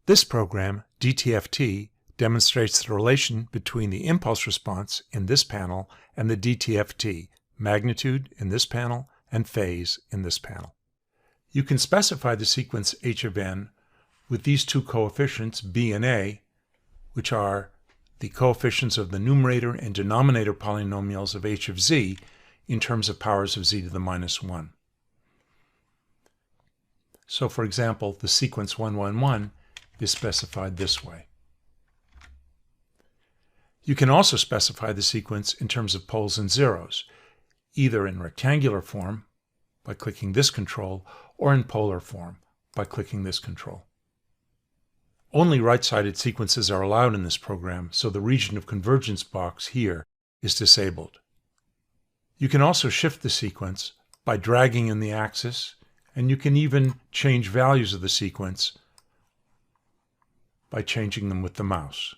This program, DTFT, demonstrates the relation between the impulse response in this panel and the DTFT, magnitude in this panel and phase in this panel. You can specify the sequence h of n with these two coefficients, b and a, which are the coefficients of the numerator and denominator polynomials of h of z in terms of powers of z to the minus 1. So, for example, the sequence 1, 1, 1 is specified this way. You can also specify the sequence in terms of poles and zeros, either in rectangular form by clicking this control or in polar form by clicking this control. Only right-sided sequences are allowed in this program, so the region of convergence box here is disabled. You can also shift the sequence by dragging in the axis, and you can even change values of the sequence by changing them with the mouse.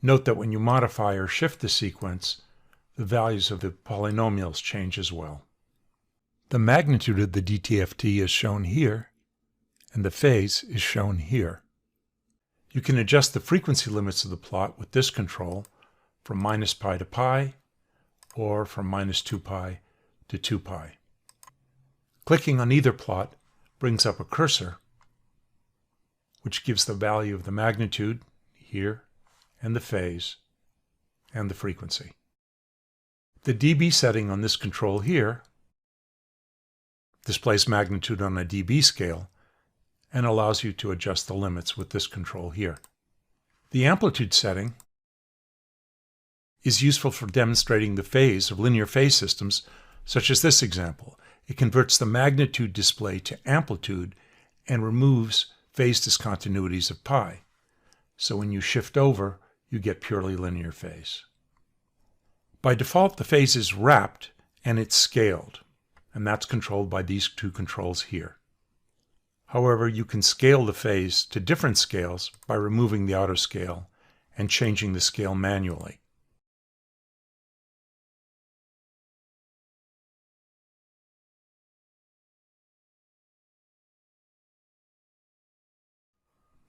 Note that when you modify or shift the sequence, the values of the polynomials change as well. The magnitude of the DTFT is shown here, and the phase is shown here. You can adjust the frequency limits of the plot with this control from minus pi to pi, or from minus 2 pi to 2 pi. Clicking on either plot brings up a cursor, which gives the value of the magnitude here, and the phase, and the frequency. The dB setting on this control here displays magnitude on a dB scale and allows you to adjust the limits with this control here. The amplitude setting is useful for demonstrating the phase of linear phase systems, such as this example. It converts the magnitude display to amplitude and removes phase discontinuities of pi. So when you shift over, you get purely linear phase. By default, the phase is wrapped and it's scaled, and that's controlled by these two controls here. However, you can scale the phase to different scales by removing the auto scale and changing the scale manually.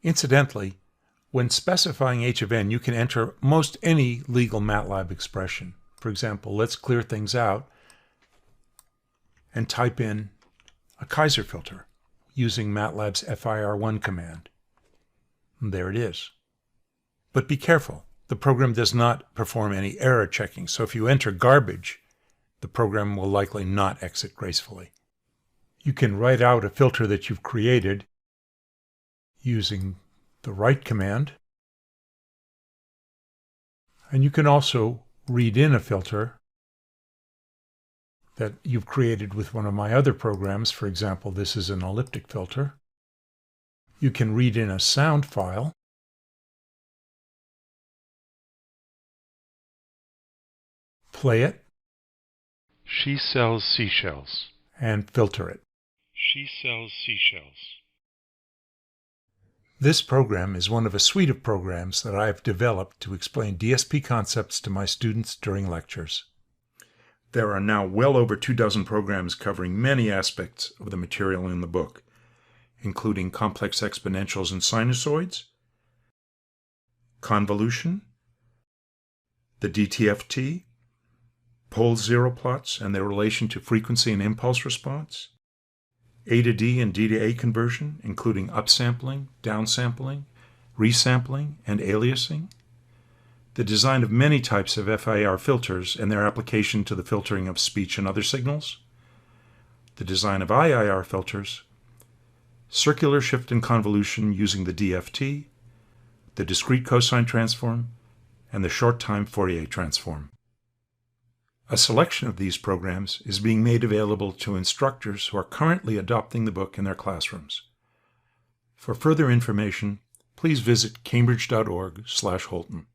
Incidentally, when specifying h of n, you can enter most any legal MATLAB expression. For example, let's clear things out and type in a Kaiser filter using MATLAB's FIR1 command. And there it is. But be careful, the program does not perform any error checking, so if you enter garbage, the program will likely not exit gracefully. You can write out a filter that you've created using the write command, and you can also read in a filter that you've created with one of my other programs. For example, this is an elliptic filter. You can read in a sound file, play it, She sells seashells. and filter it. She sells seashells. This program is one of a suite of programs that I have developed to explain DSP concepts to my students during lectures. There are now well over 24 programs covering many aspects of the material in the book, including complex exponentials and sinusoids, convolution, the DTFT, pole zero plots and their relation to frequency and impulse response, A to D and D to A conversion, including upsampling, downsampling, resampling, and aliasing, the design of many types of FIR filters and their application to the filtering of speech and other signals, the design of IIR filters, circular shift and convolution using the DFT, the discrete cosine transform, and the short-time Fourier transform. A selection of these programs is being made available to instructors who are currently adopting the book in their classrooms. For further information, please visit cambridge.org/Holton.